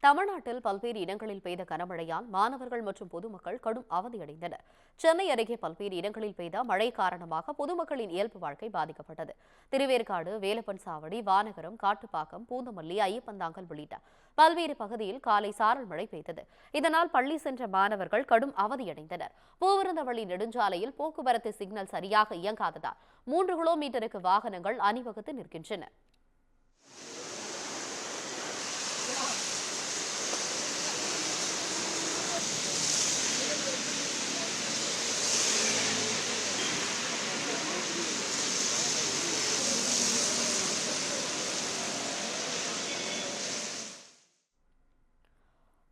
தமிழ்நாட்டில் பல்வேறு இடங்களில் பெய்த கனமழையால் மாணவர்கள் மற்றும் பொதுமக்கள் கடும் அவதியடைந்தனர். சென்னை அருகே பல்வேறு இடங்களில் பெய்த மழை காரணமாக பொதுமக்களின் இயல்பு வாழ்க்கை பாதிக்கப்பட்டது. திருவேற்காடு, வேலப்பன் சாவடி, வானகரம், காட்டுப்பாக்கம், பூந்தமல்லி, ஐயப்பந்தாங்கல் உள்ளிட்ட பல்வேறு பகுதியில் காலை சாரல் மழை பெய்தது. இதனால் பள்ளி சென்ற மாணவர்கள் கடும் அவதியடைந்தனர். பூவிருந்தவள்ளி நெடுஞ்சாலையில் போக்குவரத்து சிக்னல் சரியாக இயங்காததால் 3 கிலோமீட்டருக்கு வாகனங்கள் அணிவகுத்து நிற்கின்றன.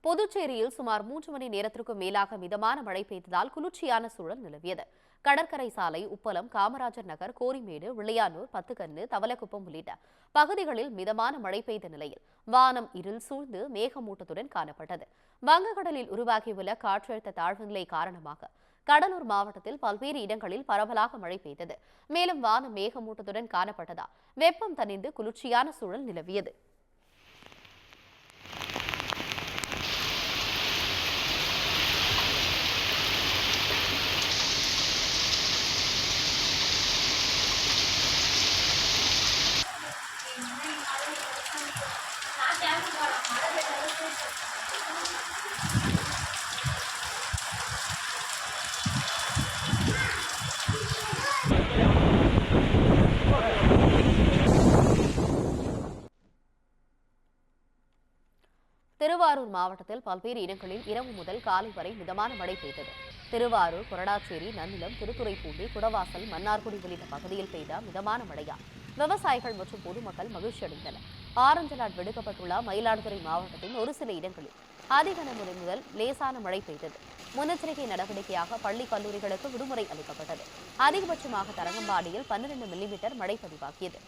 புதுச்சேரியில் சுமார் 3 மணி நேரத்திற்கும் மேலாக மிதமான மழை பெய்ததால் குளிர்ச்சியான சூழல் நிலவியது. கடற்கரை சாலை, உப்பளம், காமராஜர் நகர், கோரிமேடு, விளையானூர், பத்துக்கண்ணு, தவளக்குப்பம் உள்ளிட்ட பகுதிகளில் மிதமான மழை பெய்த நிலையில் வானம் இருள் சூழ்ந்து மேகமூட்டத்துடன் காணப்பட்டது. வங்கக்கடலில் உருவாகியுள்ள காற்றழுத்த தாழ்வு நிலை காரணமாக கடலூர் மாவட்டத்தில் பல்வேறு இடங்களில் பரவலாக மழை பெய்தது. மேலும் வானம் மேகமூட்டத்துடன் காணப்பட்டதால் வெப்பம் தணிந்து குளிர்ச்சியான சூழல் நிலவியது. திருவாரூர் மாவட்டத்தில் பல்வேறு இடங்களில் இரவு முதல் காலை வரை மிதமான மழை பெய்தது. திருவாரூர், கொரடாச்சேரி, நன்னிலம், திருத்துறைப்பூண்டி, குடவாசல், மன்னார்குடி உள்ளிட்ட பகுதியில் பெய்த மிதமான மழையால் விவசாயிகள் மற்றும் பொதுமக்கள் மகிழ்ச்சியடைந்தனர். ஆரஞ்சு அலர்ட் விடுக்கப்பட்டுள்ள மயிலாடுதுறை மாவட்டத்தின் ஒரு சில இடங்களில் அதிகனமழை முதல் லேசான மழை பெய்தது. முன்னெச்சரிக்கை நடவடிக்கையாக பள்ளி, கல்லூரிகளுக்கு விடுமுறை அளிக்கப்பட்டது. அதிகபட்சமாக தரங்கம்பாடியில் 12 மில்லிமீட்டர் மழை பதிவாகியது.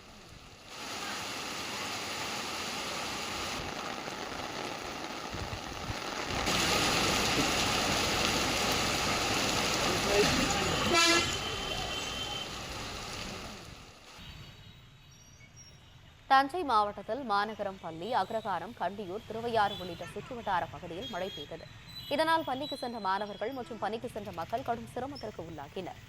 தஞ்சை மாவட்டத்தில் மாநகரம், பள்ளி, அக்ரகாரம், கண்டியூர், திருவையாறு உள்ளிட்ட சுற்றுவட்டார பகுதியில் மழை பெய்தது. இதனால் பள்ளிக்கு சென்ற மாணவர்கள் மற்றும் பணிக்கு சென்ற மக்கள் கடும் சிரமத்திற்கு உள்ளாகினர்.